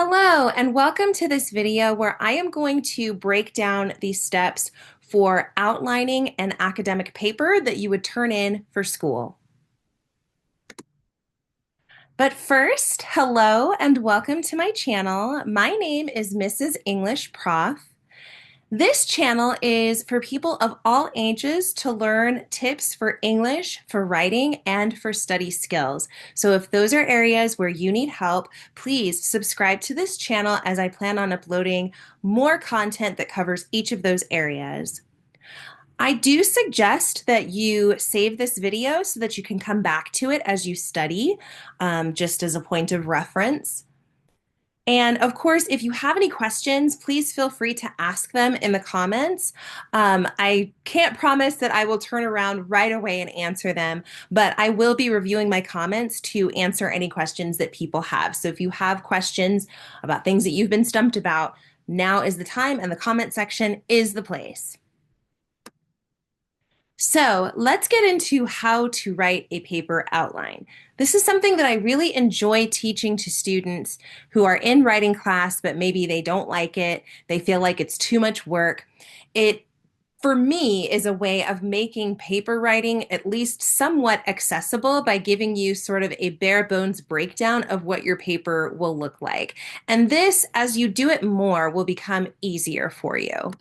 Hello, and welcome to this video where I am going to break down the steps for outlining an academic paper that you would turn in for school. But first, hello and welcome to my channel. My name is Mrs. English Prof. This channel is for people of all ages to learn tips for English, for writing, and for study skills. So if those are areas where you need help, please subscribe to this channel as I plan on uploading more content that covers each of those areas. I do suggest that you save this video so that you can come back to it as you study, just as a point of reference. And of course, if you have any questions, please feel free to ask them in the comments. I can't promise that I will turn around right away and answer them, but I will be reviewing my comments to answer any questions that people have. So if you have questions about things that you've been stumped about, now is the time and the comment section is the place. So let's get into how to write a paper outline. This is something that I really enjoy teaching to students who are in writing class, but maybe they don't like it. They feel like it's too much work. It, for me, is a way of making paper writing at least somewhat accessible by giving you sort of a bare bones breakdown of what your paper will look like. And this, as you do it more, will become easier for you.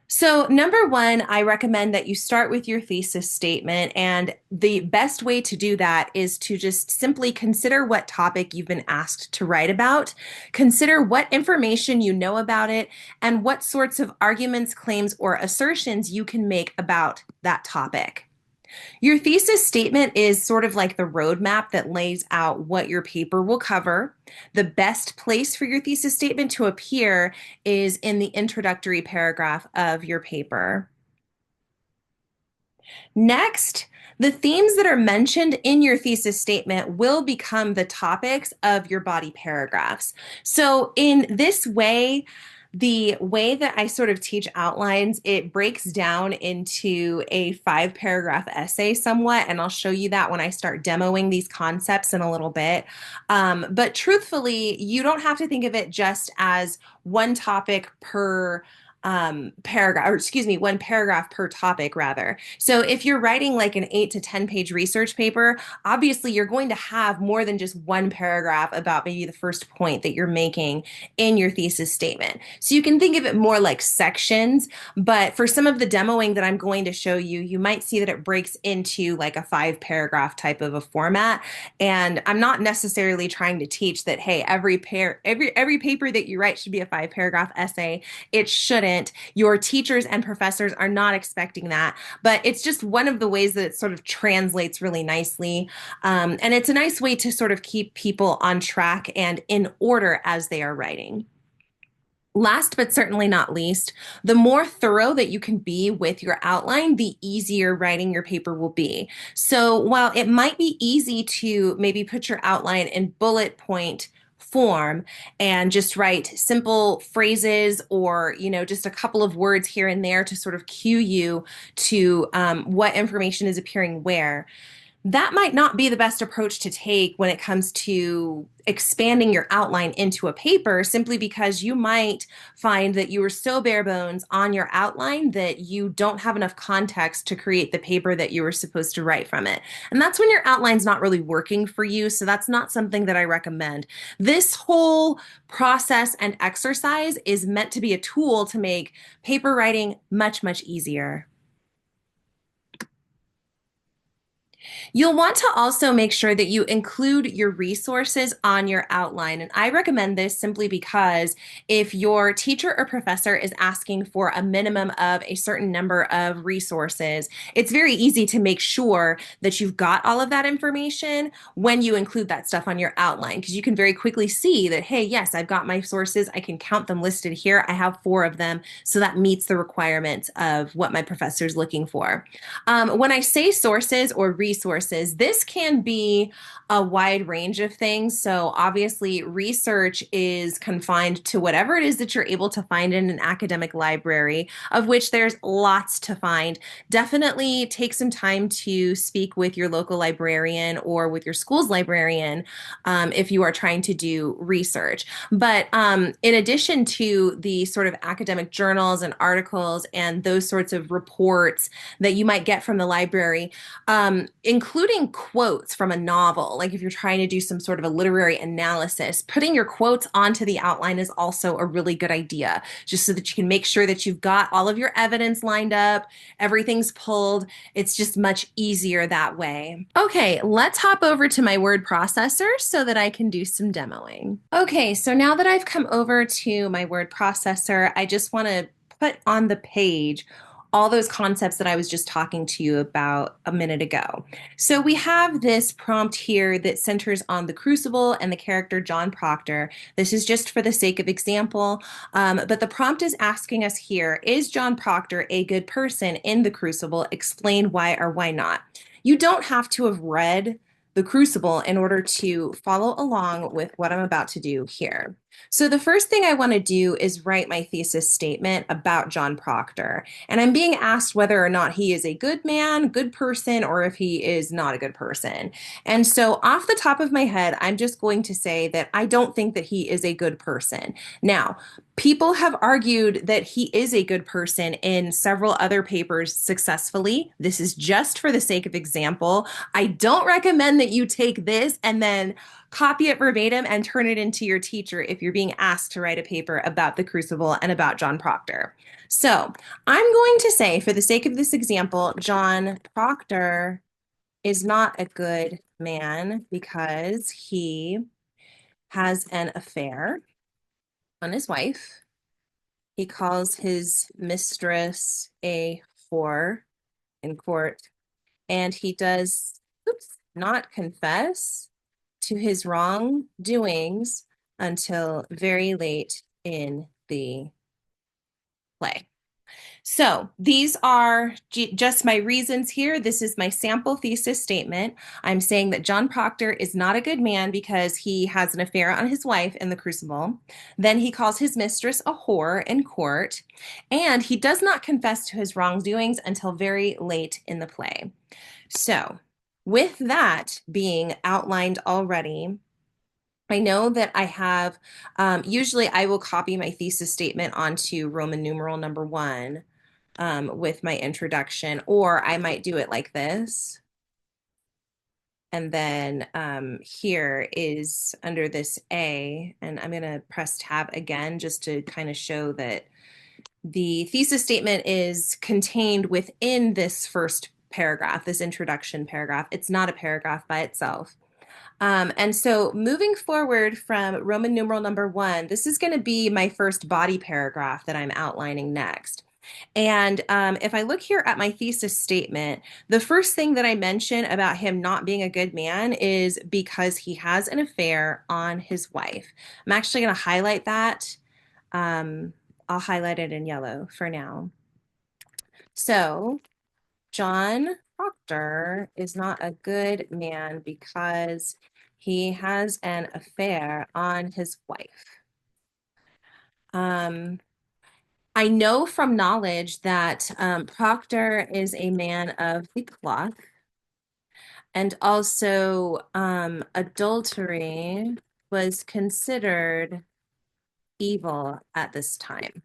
So, number one, I recommend that you start with your thesis statement. And the best way to do that is to just simply consider what topic you've been asked to write about, consider what information you know about it, and what sorts of arguments, claims, or assertions you can make about that topic. Your thesis statement is sort of like the roadmap that lays out what your paper will cover. The best place for your thesis statement to appear is in the introductory paragraph of your paper. Next, the themes that are mentioned in your thesis statement will become the topics of your body paragraphs. So, in this way, the way that I sort of teach outlines, it breaks down into a 5 paragraph essay somewhat, and I'll show you that when I start demoing these concepts in a little bit. But truthfully, you don't have to think of it just as one topic per paragraph, or excuse me, 1 paragraph per topic rather. So if you're writing like an 8 to 10 page research paper, obviously you're going to have more than just 1 paragraph about maybe the first point that you're making in your thesis statement. So you can think of it more like sections, but for some of the demoing that I'm going to show you, you might see that it breaks into like a 5 paragraph type of a format. And I'm not necessarily trying to teach that, hey, every paper that you write should be a 5 paragraph essay. It shouldn't. Your teachers and professors are not expecting that, but it's just one of the ways that it sort of translates really nicely. And it's a nice way to sort of keep people on track and in order as they are writing. Last but certainly not least, the more thorough that you can be with your outline, the easier writing your paper will be. So while it might be easy to maybe put your outline in bullet point form and just write simple phrases or just a couple of words here and there to sort of cue you to what information is appearing where, that might not be the best approach to take when it comes to expanding your outline into a paper, simply because you might find that you are so bare bones on your outline that you don't have enough context to create the paper that you were supposed to write from it. And that's when your outline's not really working for you. So that's not something that I recommend. This whole process and exercise is meant to be a tool to make paper writing much, much easier. You'll want to also make sure that you include your resources on your outline. And I recommend this simply because if your teacher or professor is asking for a minimum of a certain number of resources, it's very easy to make sure that you've got all of that information when you include that stuff on your outline, because you can very quickly see that, hey, yes, I've got my sources. I can count them listed here. I have 4 of them. So that meets the requirements of what my professor is looking for. When I say sources or resources, resources. This can be a wide range of things. So obviously, research is confined to whatever it is that you're able to find in an academic library, of which there's lots to find. Definitely take some time to speak with your local librarian or with your school's librarian if you are trying to do research. But in addition to the sort of academic journals and articles and those sorts of reports that you might get from the library, including quotes from a novel, like if you're trying to do some sort of a literary analysis, putting your quotes onto the outline is also a really good idea, just so that you can make sure that you've got all of your evidence lined up, everything's pulled. It's just much easier that way. Okay, let's hop over to my word processor so that I can do some demoing. Okay, so now that I've come over to my word processor, I just want to put on the page all those concepts that I was just talking to you about a minute ago. So we have this prompt here that centers on the Crucible and the character John Proctor. This is just for the sake of example, but the prompt is asking us here, is John Proctor a good person in the Crucible? Explain why or why not. You don't have to have read the Crucible in order to follow along with what I'm about to do here. So the first thing I want to do is write my thesis statement about John Proctor. And I'm being asked whether or not he is a good man, good person, or if he is not a good person. And so off the top of my head, I'm just going to say that I don't think that he is a good person. Now, people have argued that he is a good person in several other papers successfully. This is just for the sake of example. I don't recommend that you take this and then copy it verbatim and turn it into your teacher if you're being asked to write a paper about the Crucible and about John Proctor. So I'm going to say, for the sake of this example, John Proctor is not a good man because he has an affair on his wife. He calls his mistress a whore in court, and he does, not confess to his wrongdoings until very late in the play. So these are just my reasons here. This is my sample thesis statement. I'm saying that John Proctor is not a good man because he has an affair on his wife in the Crucible. Then he calls his mistress a whore in court, and he does not confess to his wrongdoings until very late in the play. So with that being outlined already, I know that I have, usually I will copy my thesis statement onto Roman numeral number 1 with my introduction, or I might do it like this. And then here is under this A, and I'm going to press tab again just to kind of show that the thesis statement is contained within this first paragraph, this introduction paragraph. It's not a paragraph by itself. And so moving forward from Roman numeral number 1, this is going to be my first body paragraph that I'm outlining next. And if I look here at my thesis statement, the first thing that I mention about him not being a good man is because he has an affair on his wife. I'm actually going to highlight that. I'll highlight it in yellow for now. So John Proctor is not a good man because he has an affair on his wife. I know from knowledge that Proctor is a man of the cloth, and also adultery was considered evil at this time.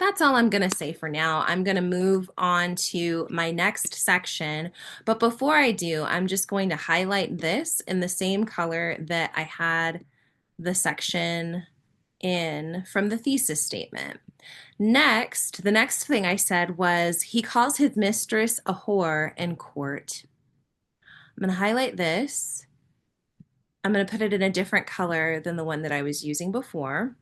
That's all I'm going to say for now. I'm going to move on to my next section. But before I do, I'm just going to highlight this in the same color that I had the section in from the thesis statement. Next, the next thing I said was he calls his mistress a whore in court. I'm going to highlight this. I'm going to put it in a different color than the one that I was using before.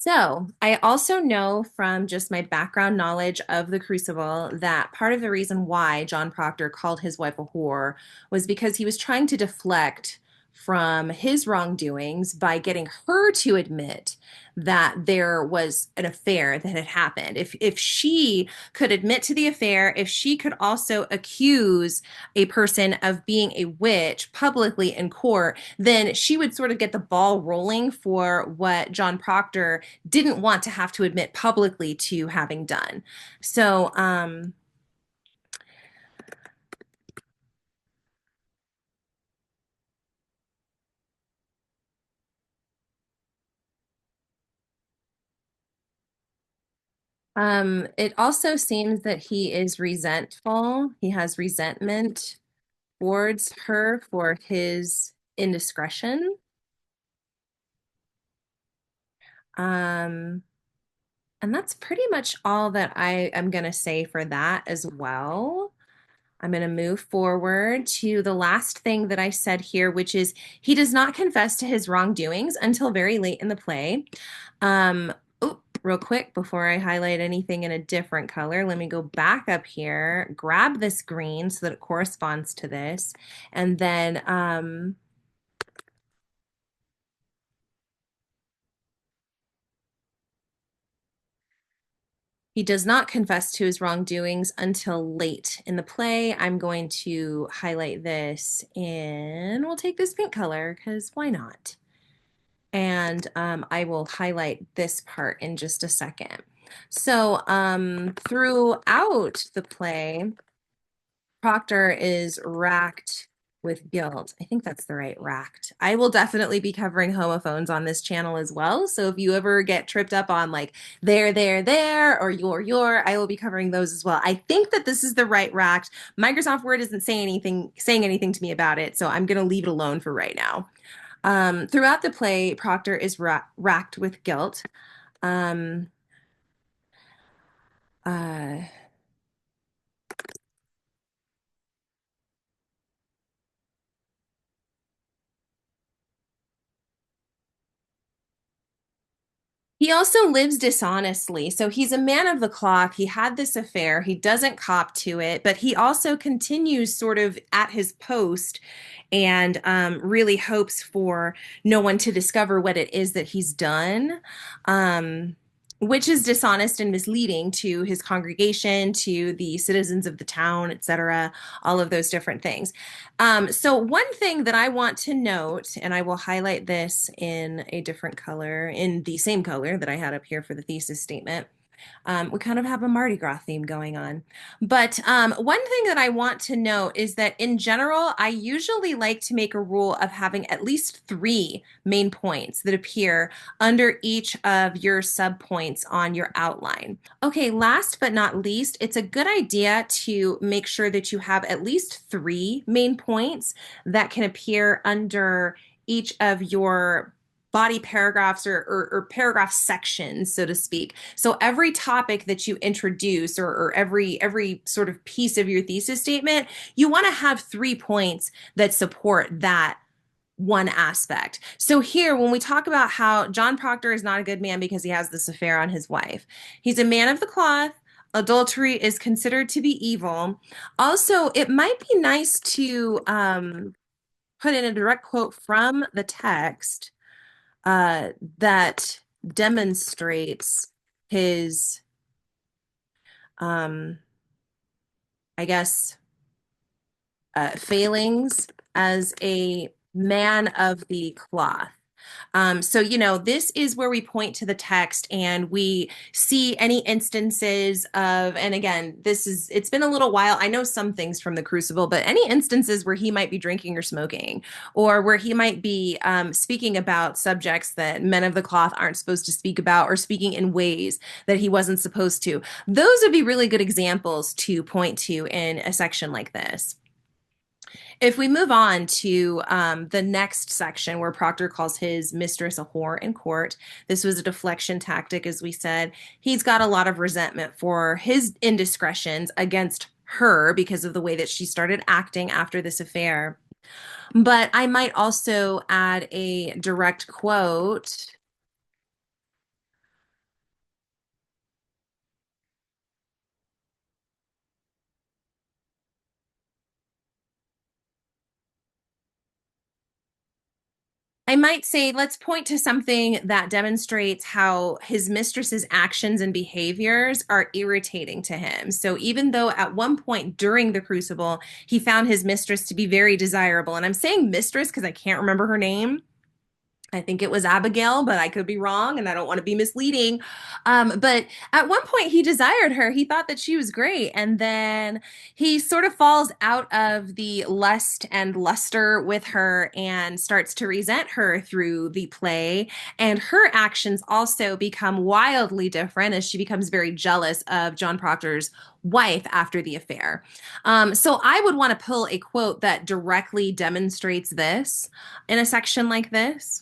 So, I also know from just my background knowledge of the Crucible that part of the reason why John Proctor called his wife a whore was because he was trying to deflect from his wrongdoings by getting her to admit that there was an affair that had happened. If she could admit to the affair, if she could also accuse a person of being a witch publicly in court, then she would sort of get the ball rolling for what John Proctor didn't want to have to admit publicly to having done. So, it also seems that he is resentful. He has resentment towards her for his indiscretion. Um, and that's pretty much all that I am going to say for that as well. I'm going to move forward to the last thing that I said here, which is he does not confess to his wrongdoings until very late in the play. Um, oh, real quick, before I highlight anything in a different color, let me go back up here, grab this green so that it corresponds to this, and then he does not confess to his wrongdoings until late in the play. I'm going to highlight this in, we'll take this pink color because why not? And I will highlight this part in just a second. So throughout the play, Proctor is racked with guilt. I think that's the right racked. I will definitely be covering homophones on this channel as well. So if you ever get tripped up on like there, or your, I will be covering those as well. I think that this is the right racked. Microsoft Word isn't saying anything to me about it, so I'm gonna leave it alone for right now. Throughout the play, Proctor is racked with guilt. Um, uh, He also lives dishonestly. So he's a man of the cloth. He had this affair. He doesn't cop to it, but he also continues sort of at his post and really hopes for no one to discover what it is that he's done. Which is dishonest and misleading to his congregation, to the citizens of the town, etc., all of those different things. So one thing that I want to note, and I will highlight this in a different color, in the same color that I had up here for the thesis statement. We kind of have a Mardi Gras theme going on. But one thing that I want to note is that in general, I usually like to make a rule of having at least three main points that appear under each of your subpoints on your outline. Okay, last but not least, it's a good idea to make sure that you have at least three main points that can appear under each of your body paragraphs or paragraph sections, so to speak. So every topic that you introduce or every sort of piece of your thesis statement, you want to have 3 points that support that one aspect. So here, when we talk about how John Proctor is not a good man because he has this affair on his wife, he's a man of the cloth. Adultery is considered to be evil. Also, it might be nice to put in a direct quote from the text that demonstrates his, um, I guess, failings as a man of the cloth. So, this is where we point to the text and we see any instances of, and again, it's been a little while. I know some things from the Crucible, but any instances where he might be drinking or smoking, or where he might be speaking about subjects that men of the cloth aren't supposed to speak about, or speaking in ways that he wasn't supposed to. Those would be really good examples to point to in a section like this. If we move on to the next section where Proctor calls his mistress a whore in court, this was a deflection tactic, as we said. He's got a lot of resentment for his indiscretions against her because of the way that she started acting after this affair. But I might also add a direct quote I might say, let's point to something that demonstrates how his mistress's actions and behaviors are irritating to him. So even though at one point during the crucible, he found his mistress to be very desirable, and I'm saying mistress because I can't remember her name. I think it was Abigail, but I could be wrong and I don't want to be misleading. But at one point, he desired her. He thought that she was great. And then he sort of falls out of the lust and luster with her and starts to resent her through the play. And her actions also become wildly different as she becomes very jealous of John Proctor's wife after the affair. So I would want to pull a quote that directly demonstrates this in a section like this.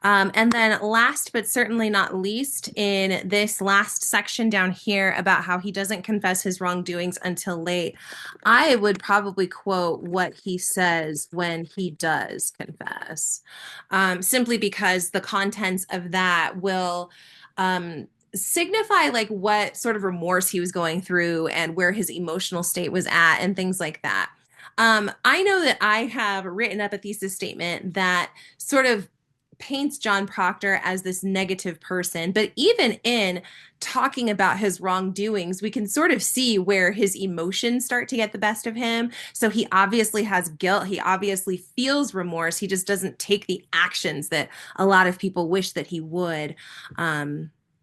And then last but certainly not least, in this last section down here about how he doesn't confess his wrongdoings until late, I would probably quote what he says when he does confess, simply because the contents of that will signify like what sort of remorse he was going through and where his emotional state was at and things like that. I know that I have written up a thesis statement that sort of paints John Proctor as this negative person, but even in talking about his wrongdoings, we can sort of see where his emotions start to get the best of him. So he obviously has guilt. He obviously feels remorse. He just doesn't take the actions that a lot of people wish that he would.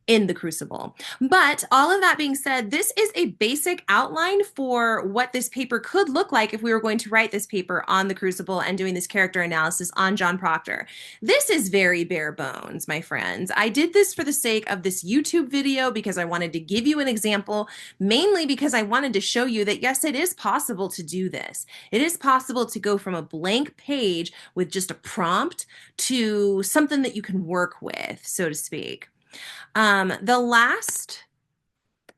In the Crucible. But all of that being said, this is a basic outline for what this paper could look like if we were going to write this paper on the Crucible and doing this character analysis on John Proctor. This is very bare bones, my friends. I did this for the sake of this YouTube video because I wanted to give you an example, mainly because I wanted to show you that yes, it is possible to do this. It is possible to go from a blank page with just a prompt to something that you can work with, so to speak. The last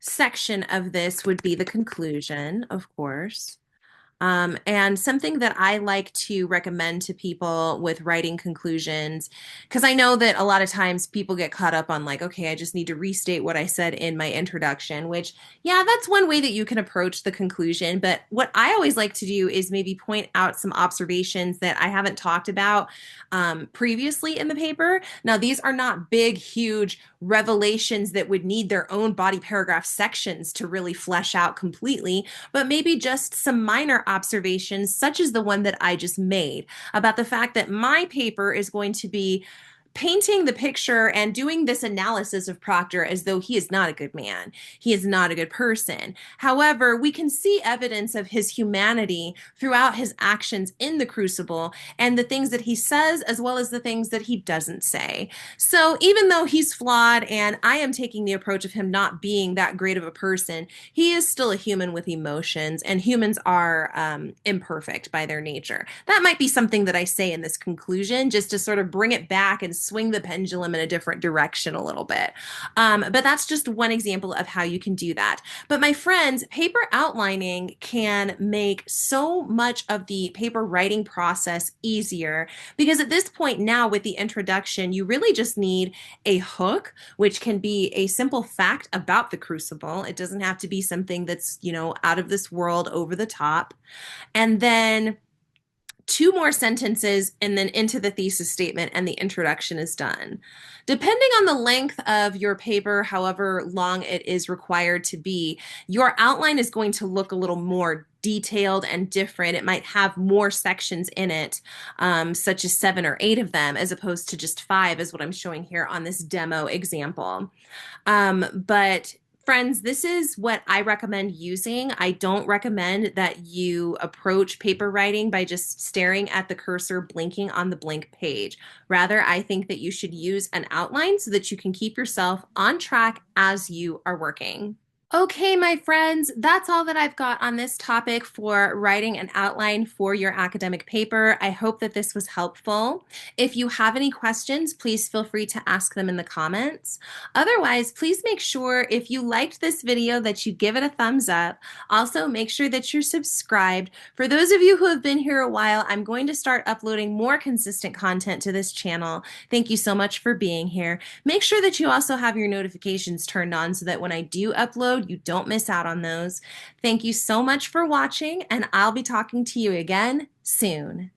section of this would be the conclusion, of course. And something that I like to recommend to people with writing conclusions, because I know that a lot of times people get caught up on like, okay, I just need to restate what I said in my introduction, which, yeah, that's one way that you can approach the conclusion. But what I always like to do is maybe point out some observations that I haven't talked about previously in the paper. Now, these are not big, huge revelations that would need their own body paragraph sections to really flesh out completely, but maybe just some minor observations, such as the one that I just made about the fact that my paper is going to be painting the picture and doing this analysis of Proctor as though he is not a good man. He is not a good person. However, we can see evidence of his humanity throughout his actions in the Crucible and the things that he says as well as the things that he doesn't say. So even though he's flawed and I am taking the approach of him not being that great of a person, he is still a human with emotions, and humans are imperfect by their nature. That might be something that I say in this conclusion just to sort of bring it back and swing the pendulum in a different direction a little bit. But that's just one example of how you can do that. But my friends, paper outlining can make so much of the paper writing process easier because at this point now with the introduction, you really just need a hook, which can be a simple fact about the Crucible. It doesn't have to be something that's, out of this world, over the top. And then two more sentences and then into the thesis statement, and the introduction is done. Depending on the length of your paper, however long it is required to be, your outline is going to look a little more detailed and different. It might have more sections in it, such as 7 or 8 of them, as opposed to just 5, is what I'm showing here on this demo example. But friends, this is what I recommend using. I don't recommend that you approach paper writing by just staring at the cursor blinking on the blank page. Rather, I think that you should use an outline so that you can keep yourself on track as you are working. Okay, my friends, that's all that I've got on this topic for writing an outline for your academic paper. I hope that this was helpful. If you have any questions, please feel free to ask them in the comments. Otherwise, please make sure if you liked this video that you give it a thumbs up. Also, make sure that you're subscribed. For those of you who have been here a while, I'm going to start uploading more consistent content to this channel. Thank you so much for being here. Make sure that you also have your notifications turned on so that when I do upload, you don't miss out on those. Thank you so much for watching, and I'll be talking to you again soon.